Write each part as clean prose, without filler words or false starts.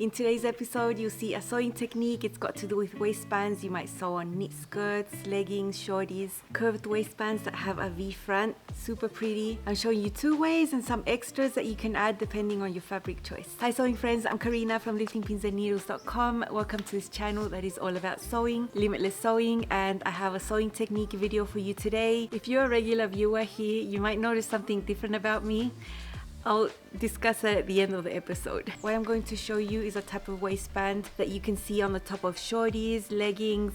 In today's episode, you'll see a sewing technique. It's got to do with waistbands. You might sew on knit skirts, leggings, shorties, curved waistbands that have a V front. Super pretty. I'm showing you 2 ways and some extras that you can add depending on your fabric choice. Hi sewing friends, I'm Karina from liftingpinsandneedles.com. Welcome to this channel that is all about sewing, limitless sewing, and I have a sewing technique video for you today. If you're a regular viewer here, you might notice something different about me. I'll discuss that at the end of the episode. What I'm going to show you is a type of waistband that you can see on the top of shorties, leggings,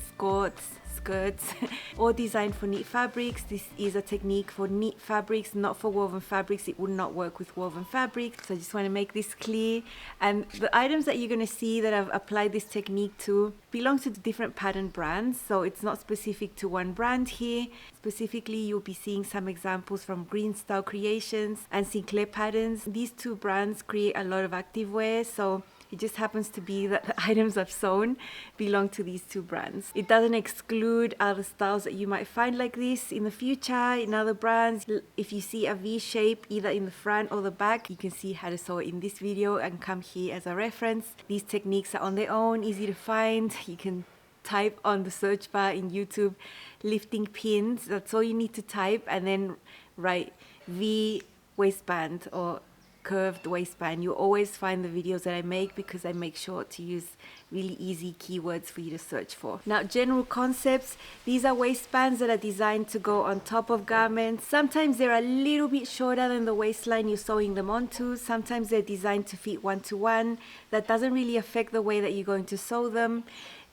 skirts, all designed for knit fabrics. This is a technique for knit fabrics, not for woven fabrics. It would not work with woven fabrics. So I just want to make this clear. And the items that you're going to see that I've applied this technique to belong to the different pattern brands. So it's not specific to one brand here. Specifically, you'll be seeing some examples from Green Style Creations and Sinclair Patterns. These 2 brands create a lot of activewear. So it just happens to be that the items I've sewn belong to these 2 brands. It doesn't exclude other styles that you might find like this in the future in other brands. If you see a V shape either in the front or the back, you can see how to sew it in this video and come here as a reference. These techniques are on their own, easy to find. You can type on the search bar in YouTube, lifting pins. That's all you need to type, and then write V waistband or curved waistband. You always find the videos that I make because I make sure to use really easy keywords for you to search for. Now, general concepts. These are waistbands that are designed to go on top of garments. Sometimes they're a little bit shorter than the waistline you're sewing them onto. Sometimes they're designed to fit 1-to-1. That doesn't really affect the way that you're going to sew them.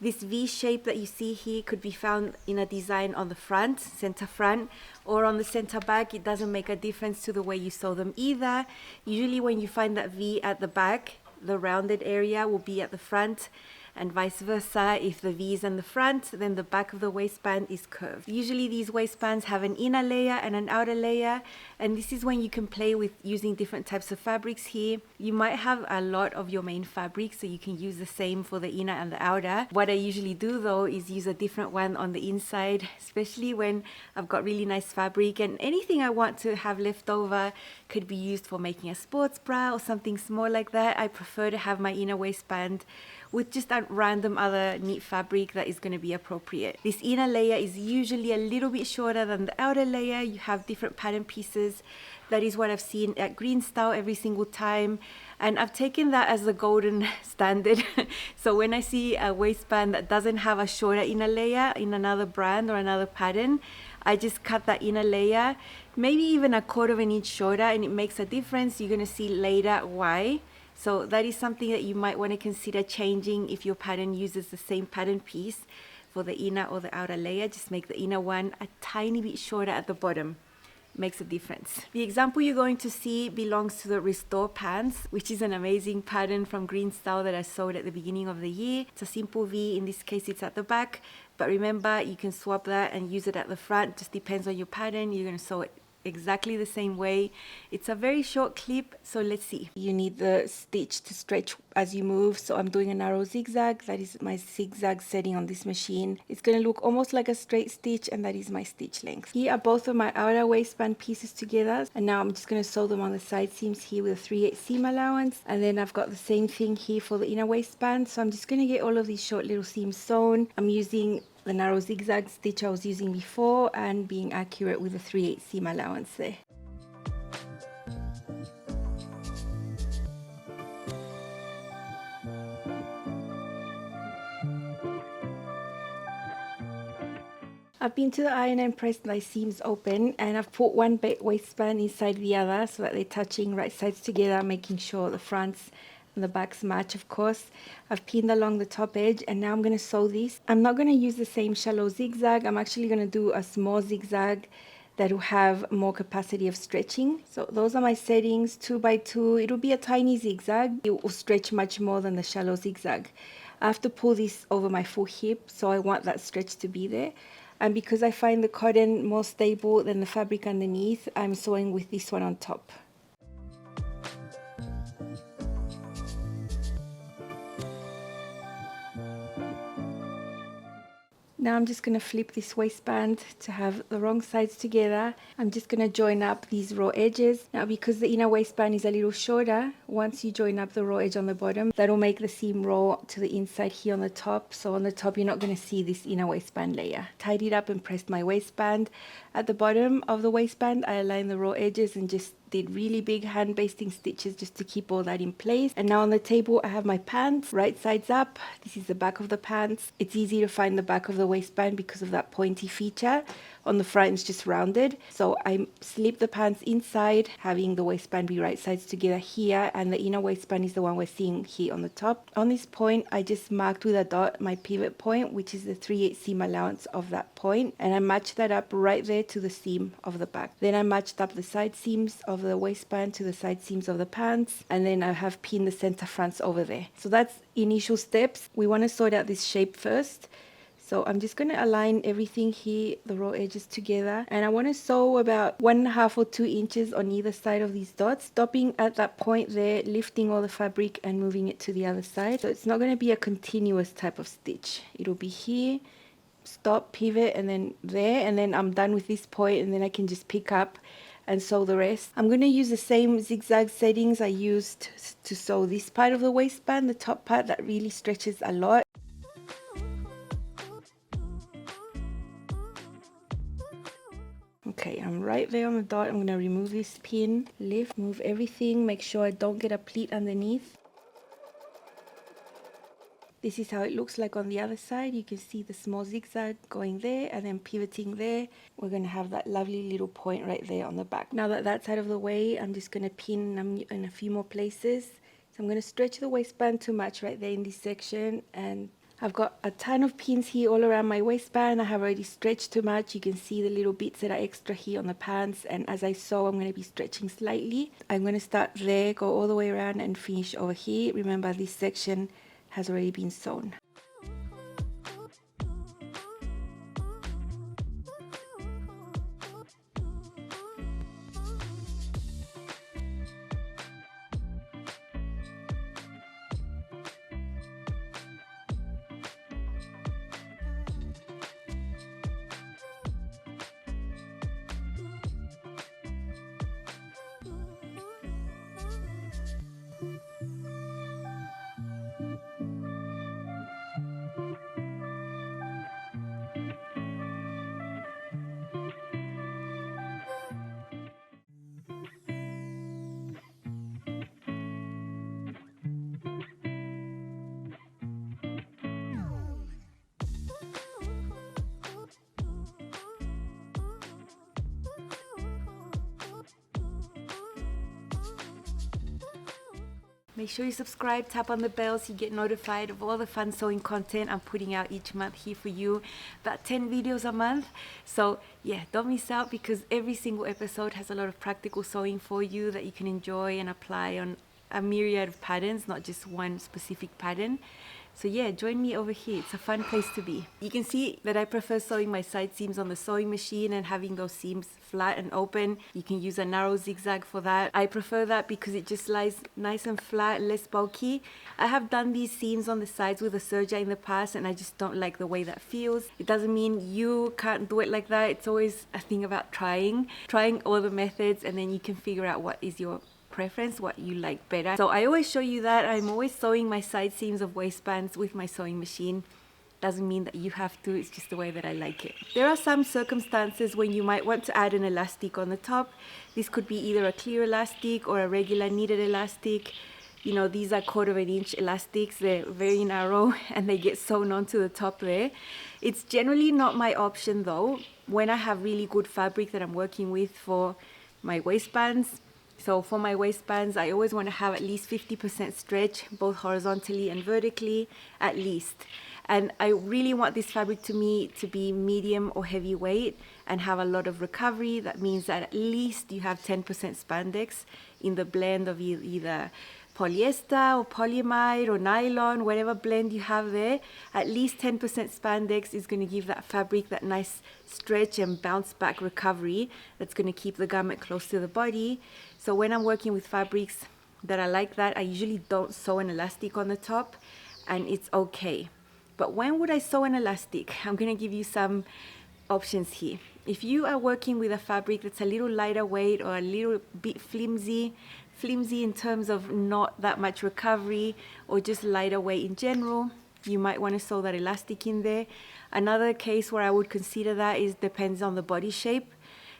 This V shape that you see here could be found in a design on the front, center front, or on the center back. It doesn't make a difference to the way you sew them either. Usually when you find that V at the back, the rounded area will be at the front, and vice versa. If the V is in the front, then the back of the waistband is curved. Usually these waistbands have an inner layer and an outer layer, and this is when you can play with using different types of fabrics here. You might have a lot of your main fabric, so you can use the same for the inner and the outer. What I usually do though is use a different one on the inside, especially when I've got really nice fabric, and anything I want to have left over could be used for making a sports bra or something small like that. I prefer to have my inner waistband with just a random other knit fabric that is going to be appropriate. This inner layer is usually a little bit shorter than the outer layer. You have different pattern pieces. That is what I've seen at Green Style every single time, and I've taken that as the golden standard. So when I see a waistband that doesn't have a shorter inner layer in another brand or another pattern, I just cut that inner layer, maybe even a 1/4 of an inch shorter, and it makes a difference. You're going to see later why. So that is something that you might want to consider changing if your pattern uses the same pattern piece for the inner or the outer layer. Just make the inner one a tiny bit shorter at the bottom. Makes a difference. The example you're going to see belongs to the Restore pants, which is an amazing pattern from Green Style that I sewed at the beginning of the year. It's a simple V. In this case, it's at the back. But remember, you can swap that and use it at the front. Just depends on your pattern. You're going to sew it exactly the same way. It's a very short clip, so let's see. You need the stitch to stretch as you move, so I'm doing a narrow zigzag. That is my zigzag setting on this machine. It's going to look almost like a straight stitch, and that is my stitch length. Here are both of my outer waistband pieces together, and now I'm just going to sew them on the side seams here with a 3/8 seam allowance, and then I've got the same thing here for the inner waistband. So I'm just going to get all of these short little seams sewn. I'm using the narrow zigzag stitch I was using before and being accurate with a 3/8 seam allowance there. I've been to the iron and pressed my seams open, and I've put one waistband inside the other so that they're touching right sides together, making sure the fronts and the backs match, of course. I've pinned along the top edge, and now I'm going to sew this. I'm not going to use the same shallow zigzag. I'm actually going to do a small zigzag that will have more capacity of stretching. So those are my settings, 2x2. It'll be a tiny zigzag. It will stretch much more than the shallow zigzag. I have to pull this over my full hip, so I want that stretch to be there. And because I find the cotton more stable than the fabric underneath, I'm sewing with this one on top. Now I'm just going to flip this waistband to have the wrong sides together. I'm just going to join up these raw edges. Now because the inner waistband is a little shorter, once you join up the raw edge on the bottom, that'll make the seam roll to the inside here on the top. So on the top, you're not going to see this inner waistband layer. Tied it up and pressed my waistband. At the bottom of the waistband, I aligned the raw edges and just did really big hand basting stitches just to keep all that in place. And now on the table, I have my pants right sides up. This is the back of the pants. It's easy to find the back of the waistband because of that pointy feature. On the front, it's just rounded. So I slip the pants inside, having the waistband be right sides together here, and the inner waistband is the one we're seeing here on the top. On this point, I just marked with a dot my pivot point, which is the 3/8 seam allowance of that point, and I matched that up right there to the seam of the back. Then I matched up the side seams of the waistband to the side seams of the pants, and then I have pinned the center fronts over there. So that's initial steps. We want to sort out this shape first. So I'm just going to align everything here, the raw edges together. And I want to sew about 1.5 or 2 inches on either side of these dots, stopping at that point there, lifting all the fabric and moving it to the other side. So it's not going to be a continuous type of stitch. It'll be here, stop, pivot, and then there. And then I'm done with this point, and then I can just pick up and sew the rest. I'm going to use the same zigzag settings I used to sew this part of the waistband, the top part that really stretches a lot. Okay, I'm right there on the dot. I'm going to remove this pin, lift, move everything, make sure I don't get a pleat underneath. This is how it looks like on the other side. You can see the small zigzag going there and then pivoting there. We're going to have that lovely little point right there on the back. Now that that's out of the way, I'm just going to pin in a few more places. So I'm going to stretch the waistband to match right there in this section, and I've got a ton of pins here all around my waistband. I have already stretched too much. You can see the little bits that are extra here on the pants, and as I sew, I'm going to be stretching slightly. I'm going to start there, go all the way around and finish over here. Remember, this section has already been sewn. Make sure you subscribe, tap on the bell so you get notified of all the fun sewing content I'm putting out each month here for you. About 10 videos a month. So yeah, don't miss out, because every single episode has a lot of practical sewing for you that you can enjoy and apply on a myriad of patterns, not just one specific pattern. So yeah, join me over here. It's a fun place to be. You can see that I prefer sewing my side seams on the sewing machine and having those seams flat and open. You can use a narrow zigzag for that. I prefer that because it just lies nice and flat, less bulky. I have done these seams on the sides with a serger in the past, and I just don't like the way that feels. It doesn't mean you can't do it like that. It's always a thing about trying all the methods, and then you can figure out what is your preference, what you like better. So I always show you that I'm always sewing my side seams of waistbands with my sewing machine. Doesn't mean that you have to, it's just the way that I like it. There are some circumstances when you might want to add an elastic on the top. This could be either a clear elastic or a regular knitted elastic. You know, these are 1/4 inch elastics. They're very narrow and they get sewn onto the top there. It's generally not my option though, when I have really good fabric that I'm working with for my waistbands. So for my waistbands, I always want to have at least 50% stretch, both horizontally and vertically, at least. And I really want this fabric to be medium or heavyweight and have a lot of recovery. That means that at least you have 10% spandex in the blend of either polyester or polyamide or nylon, whatever blend you have there. At least 10% spandex is going to give that fabric that nice stretch and bounce back recovery that's going to keep the garment close to the body. So when I'm working with fabrics that are like that, I usually don't sew an elastic on the top, and it's okay. But when would I sew an elastic? I'm going to give you some options here. If you are working with a fabric that's a little lighter weight or a little bit flimsy, flimsy in terms of not that much recovery or just lighter weight in general, you might want to sew that elastic in there. Another case where I would consider that is depends on the body shape.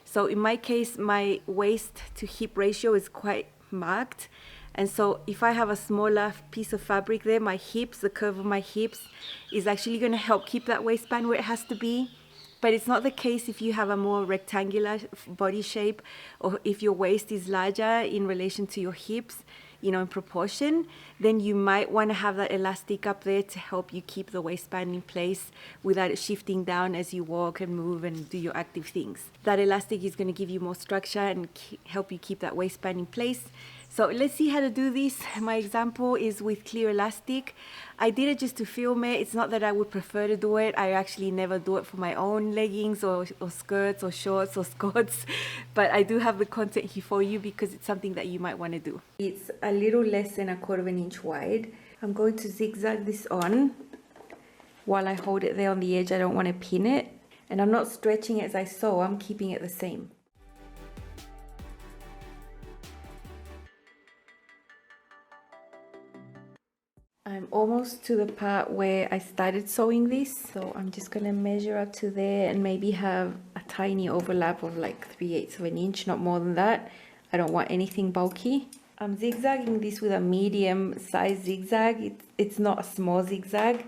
So in my case, my waist to hip ratio is quite marked. And so if I have a smaller piece of fabric there, my hips, the curve of my hips is actually going to help keep that waistband where it has to be. But it's not the case if you have a more rectangular body shape, or if your waist is larger in relation to your hips, you know, in proportion, then you might want to have that elastic up there to help you keep the waistband in place without it shifting down as you walk and move and do your active things. That elastic is going to give you more structure and help you keep that waistband in place. So let's see how to do this. My example is with clear elastic. I did it just to film it. It's not that I would prefer to do it. I actually never do it for my own leggings or skirts or shorts or skorts. But I do have the content here for you because it's something that you might want to do. It's a little less than 1/4 inch wide. I'm going to zigzag this on while I hold it there on the edge. I don't want to pin it. And I'm not stretching it as I sew. I'm keeping it the same. I'm almost to the part where I started sewing this, so I'm just gonna measure up to there and maybe have a tiny overlap of like 3/8 of an inch, not more than that. I don't want anything bulky. I'm zigzagging this with a medium size zigzag. It's not a small zigzag,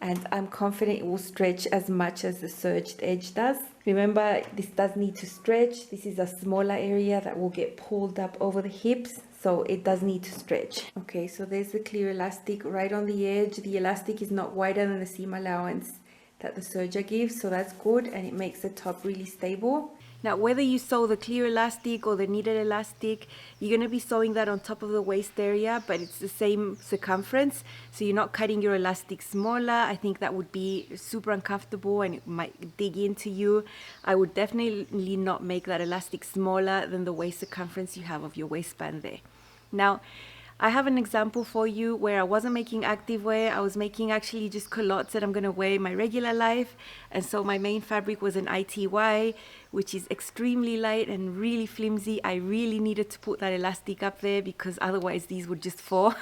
and I'm confident it will stretch as much as the serged edge does. Remember, this does need to stretch. This is a smaller area that will get pulled up over the hips, so it does need to stretch. Okay, so there's the clear elastic right on the edge. The elastic is not wider than the seam allowance that the serger gives, so that's good, and it makes the top really stable. Now, whether you sew the clear elastic or the knitted elastic, you're going to be sewing that on top of the waist area, but it's the same circumference, so you're not cutting your elastic smaller. I think that would be super uncomfortable and it might dig into you. I would definitely not make that elastic smaller than the waist circumference you have of your waistband there. Now, I have an example for you where I wasn't making activewear. I was making actually just culottes that I'm going to wear in my regular life. And so my main fabric was an ITY, which is extremely light and really flimsy. I really needed to put that elastic up there because otherwise these would just fall.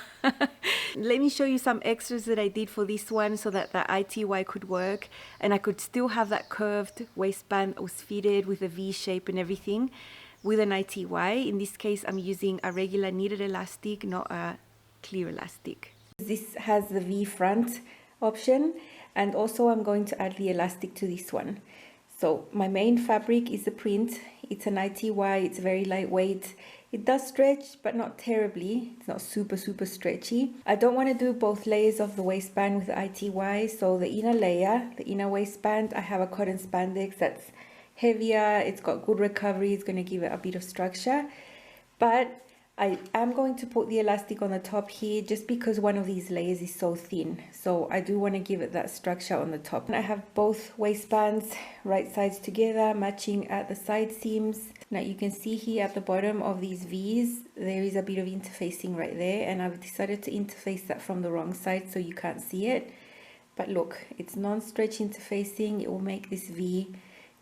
Let me show you some extras that I did for this one so that the ITY could work and I could still have that curved waistband that was fitted with a V shape and everything. With an ITY. In this case, I'm using a regular knitted elastic, not a clear elastic. This has the V front option, and also I'm going to add the elastic to this one. So my main fabric is the print. It's an ITY, it's very lightweight. It does stretch, but not terribly. It's not super stretchy. I don't want to do both layers of the waistband with the ITY, so the inner layer, the inner waistband, I have a cotton spandex that's heavier, it's got good recovery, it's going to give it a bit of structure, but I am going to put the elastic on the top here just because one of these layers is so thin, so I do want to give it that structure on the top. I have both waistbands right sides together, matching at the side seams. Now you can see here at the bottom of these V's there is a bit of interfacing right there, and I've decided to interface that from the wrong side so you can't see it, but look, it's non-stretch interfacing. It will make this V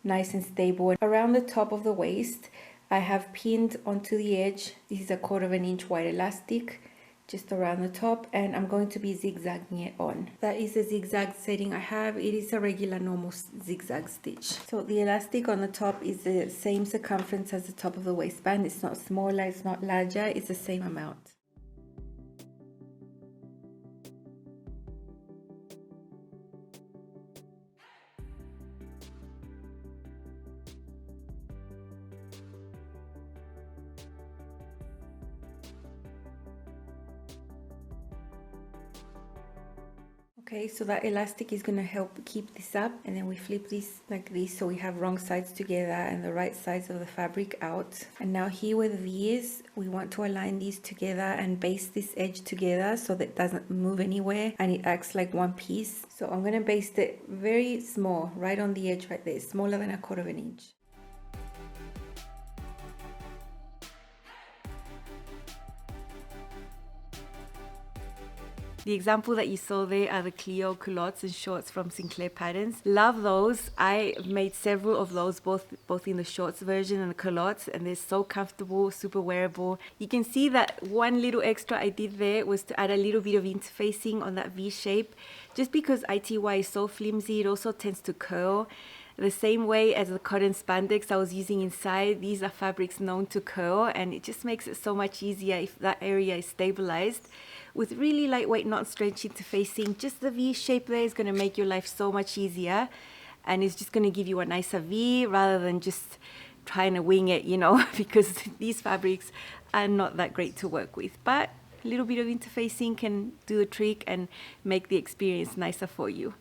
nice and stable. Around the top of the waist, I have pinned onto the edge. This is a 1/4 inch wide elastic just around the top, and I'm going to be zigzagging it on. That is the zigzag setting I have. It is a regular normal zigzag stitch. So the elastic on the top is the same circumference as the top of the waistband. It's not smaller, it's not larger, it's the same amount. Okay, so that elastic is going to help keep this up, and then we flip this like this so we have wrong sides together and the right sides of the fabric out. And now here where the V is, we want to align these together and baste this edge together so that it doesn't move anywhere and it acts like one piece. So I'm going to baste it very small, right on the edge right there, smaller than a 1/4 inch. The example that you saw there are the Clio culottes and shorts from Sinclair Patterns. Love those. I made several of those, both in the shorts version and the culottes, and they're so comfortable, super wearable. You can see that one little extra I did there was to add a little bit of interfacing on that V shape. Just because ITY is so flimsy, it also tends to curl. The same way as the cotton spandex I was using inside, these are fabrics known to curl, and it just makes it so much easier if that area is stabilized. With really lightweight, not stretch interfacing, just the V shape there is going to make your life so much easier, and it's just going to give you a nicer V rather than just trying to wing it, you know, because these fabrics are not that great to work with. But a little bit of interfacing can do the trick and make the experience nicer for you.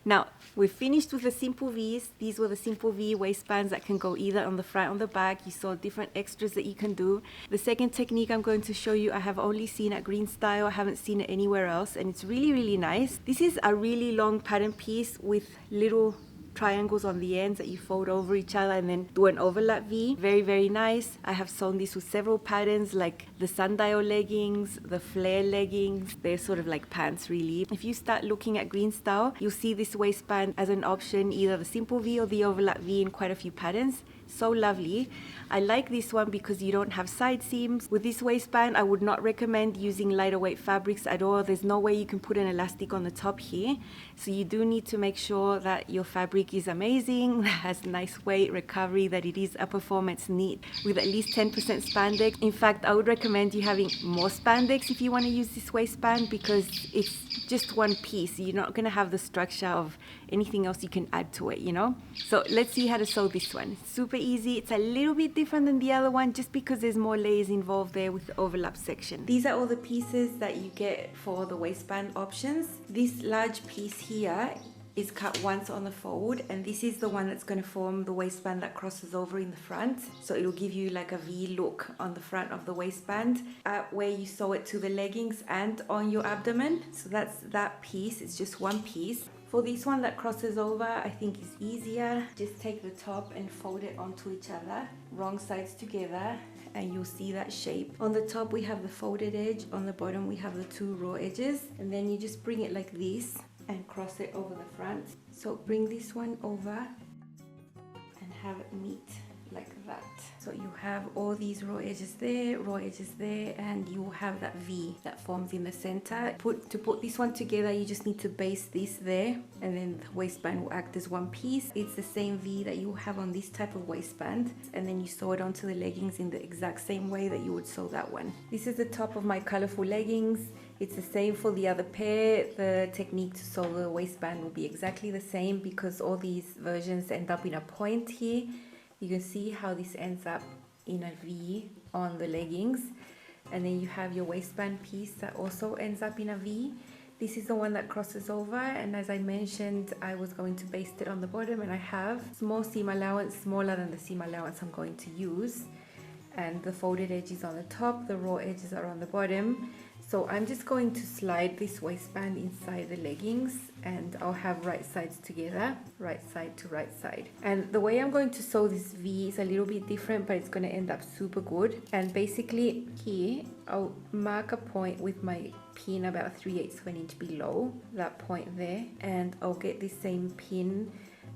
Now, we've finished with the simple V's. These were the simple V waistbands that can go either on the front or the back. You saw different extras that you can do. The second technique I'm going to show you, I have only seen at Green Style. I haven't seen it anywhere else, and it's really, really nice. This is a really long pattern piece with little triangles on the ends that you fold over each other and then do an overlap V. Very, very nice. I have sewn this with several patterns like the sundial leggings, the flare leggings. They're sort of like pants really. If you start looking at Green Style, you'll see this waistband as an option, either the simple V or the overlap V in quite a few patterns. So lovely. I like this one because you don't have side seams. With this waistband, I would not recommend using lighter weight fabrics at all. There's no way you can put an elastic on the top here. So you do need to make sure that your fabric is amazing, that has nice weight, recovery, that it is a performance knit with at least 10% spandex. In fact, I would recommend you having more spandex if you want to use this waistband because it's just one piece. You're not going to have the structure of anything else you can add to it, you know? So let's see how to sew this one. It's super easy. It's a little bit different than the other one just because there's more layers involved there with the overlap section. These are all the pieces that you get for the waistband options. This large piece here is cut once on the fold, and this is the one that's going to form the waistband that crosses over in the front. So it'll give you like a V look on the front of the waistband where you sew it to the leggings and on your abdomen. So that's that piece. It's just one piece. For this one that crosses over, I think is easier. Just take the top and fold it onto each other, wrong sides together, and you'll see that shape. On the top we have the folded edge, on the bottom we have the two raw edges, and then you just bring it like this and cross it over the front. So bring this one over and have it meet like that. So you have all these raw edges there, and you will have that V that forms in the center. To put this one together, you just need to base this there, and then the waistband will act as one piece. It's the same V that you have on this type of waistband, and then you sew it onto the leggings in the exact same way that you would sew that one. This is the top of my colorful leggings. It's the same for the other pair. The technique to sew the waistband will be exactly the same because all these versions end up in a point here. You can see how this ends up in a V on the leggings, and then you have your waistband piece that also ends up in a V. This is the one that crosses over, and as I mentioned, I was going to baste it on the bottom, and I have small seam allowance, smaller than the seam allowance I'm going to use, and the folded edges on the top, the raw edges are on the bottom. So I'm just going to slide this waistband inside the leggings, and I'll have right sides together, right side to right side. And the way I'm going to sew this V is a little bit different, but it's going to end up super good. And basically here, I'll mark a point with my pin about 3/8 of an inch below that point there, and I'll get this same pin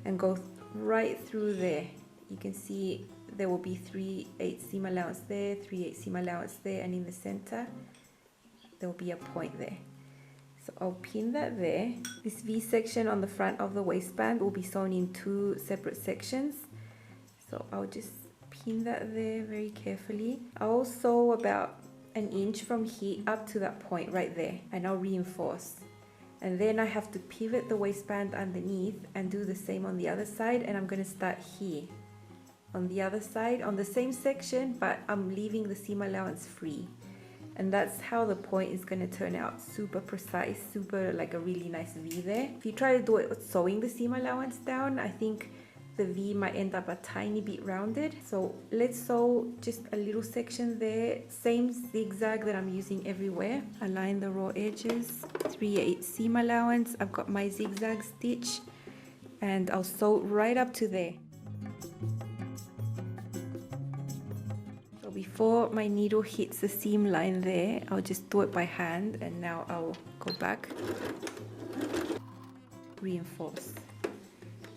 and go right through there. You can see there will be 3/8 seam allowance there, 3/8 seam allowance there, and in the center there will be a point there. So I'll pin that there. This V section on the front of the waistband will be sewn in two separate sections. So I'll just pin that there very carefully. I'll sew about an inch from here up to that point right there, and I'll reinforce. And then I have to pivot the waistband underneath and do the same on the other side, and I'm going to start here on the other side on the same section, but I'm leaving the seam allowance free. And that's how the point is going to turn out. Super precise, super like a really nice V there. If you try to do it with sewing the seam allowance down, I think the V might end up a tiny bit rounded. So let's sew just a little section there. Same zigzag that I'm using everywhere. Align the raw edges. 3/8 seam allowance. I've got my zigzag stitch, and I'll sew right up to there. Before my needle hits the seam line there, I'll just do it by hand, and now I'll go back, reinforce.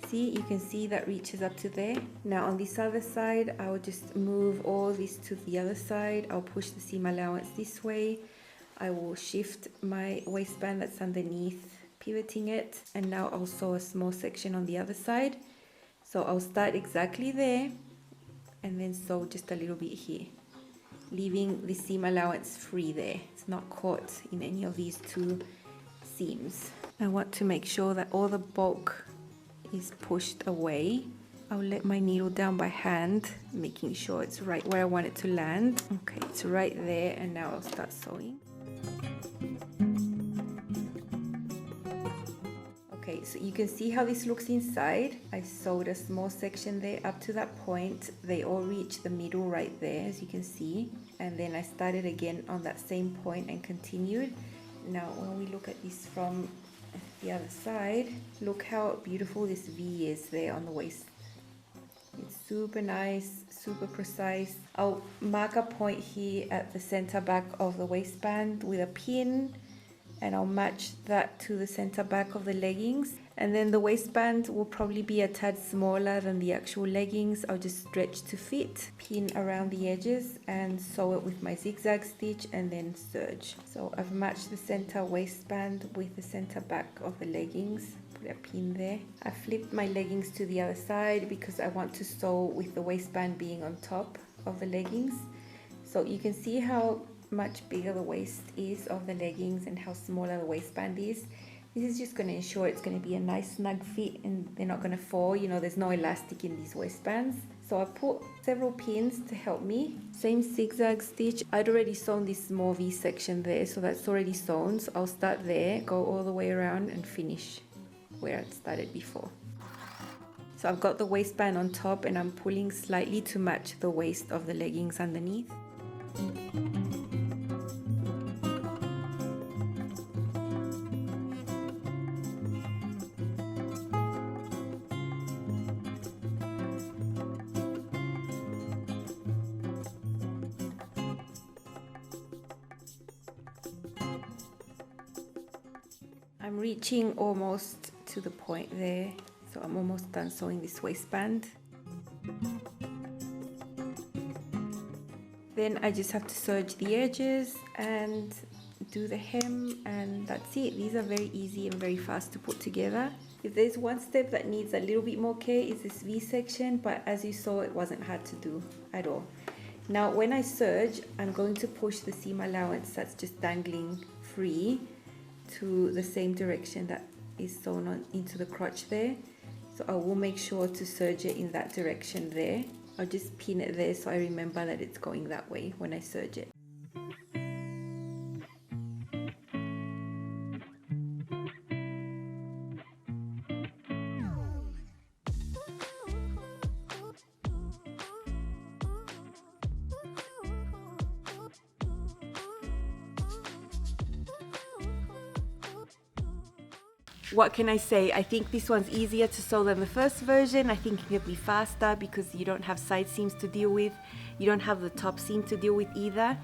See, you can see that reaches up to there. Now on this other side, I'll just move all this to the other side. I'll push the seam allowance this way. I will shift my waistband that's underneath, pivoting it, and now I'll sew a small section on the other side. So I'll start exactly there and then sew just a little bit here, leaving the seam allowance free there. It's not caught in any of these two seams. I want to make sure that all the bulk is pushed away. I'll let my needle down by hand, making sure it's right where I want it to land. Okay, it's right there, and now I'll start sewing. Okay, so you can see how this looks inside. I sewed a small section there up to that point. They all reach the middle right there, as you can see. And then I started again on that same point and continued. Now, when we look at this from the other side, look how beautiful this V is there on the waist. It's super nice, super precise. I'll mark a point here at the center back of the waistband with a pin, and I'll match that to the center back of the leggings. And then the waistband will probably be a tad smaller than the actual leggings. I'll just stretch to fit, pin around the edges, and sew it with my zigzag stitch and then serge. So I've matched the center waistband with the center back of the leggings. Put a pin there. I flipped my leggings to the other side because I want to sew with the waistband being on top of the leggings. So you can see how much bigger the waist is of the leggings and how smaller the waistband is. This is just going to ensure it's going to be a nice snug fit and they're not going to fall. You know, there's no elastic in these waistbands. So I put several pins to help me. Same zigzag stitch. I'd already sewn this small V section there, so that's already sewn. So I'll start there, go all the way around and finish where I'd started before. So I've got the waistband on top and I'm pulling slightly to match the waist of the leggings underneath. I'm reaching almost to the point there, so I'm almost done sewing this waistband. Then I just have to serge the edges and do the hem, and that's it. These are very easy and very fast to put together. If there's one step that needs a little bit more care, is this V section, but as you saw, it wasn't hard to do at all. Now when I serge, I'm going to push the seam allowance that's just dangling free to the same direction that is sewn on into the crotch there. So I will make sure to serge it in that direction there. I'll just pin it there so I remember that it's going that way when I serge it. What can I say? I think this one's easier to sew than the first version. I think it can be faster because you don't have side seams to deal with. You don't have the top seam to deal with either.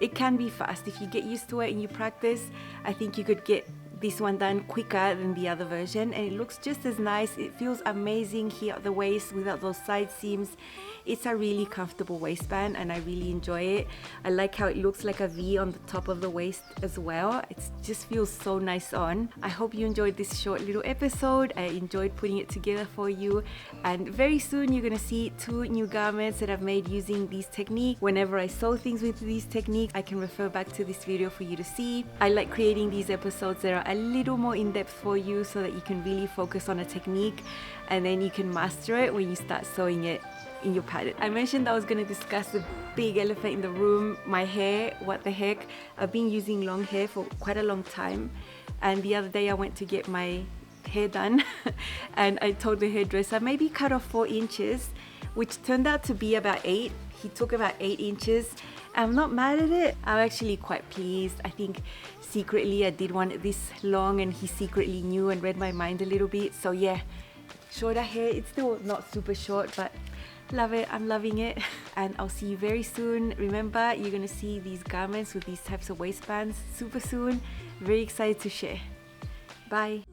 It can be fast. If you get used to it and you practice, I think you could get this one done quicker than the other version, and it looks just as nice. It feels amazing here at the waist without those side seams. It's a really comfortable waistband and I really enjoy it. I like how it looks like a V on the top of the waist as well. It just feels so nice on. I hope you enjoyed this short little episode. I enjoyed putting it together for you, and very soon you're gonna see 2 new garments that I've made using these techniques. Whenever I sew things with these techniques, I can refer back to this video for you to see. I like creating these episodes that are a little more in-depth for you so that you can really focus on a technique and then you can master it when you start sewing it in your pattern. I mentioned I was going to discuss the big elephant in the room, my hair. What the heck? I've been using long hair for quite a long time, and the other day I went to get my hair done and I told the hairdresser maybe cut off 4 inches, which turned out to be about 8. He took about 8 inches. I'm not mad at it. I'm actually quite pleased. I think secretly I did want it this long and he secretly knew and read my mind a little bit. So yeah, shorter hair. It's still not super short, but Love it, I'm loving it. And I'll see you very soon. Remember, you're gonna see these garments with these types of waistbands super soon. Very excited to share. Bye.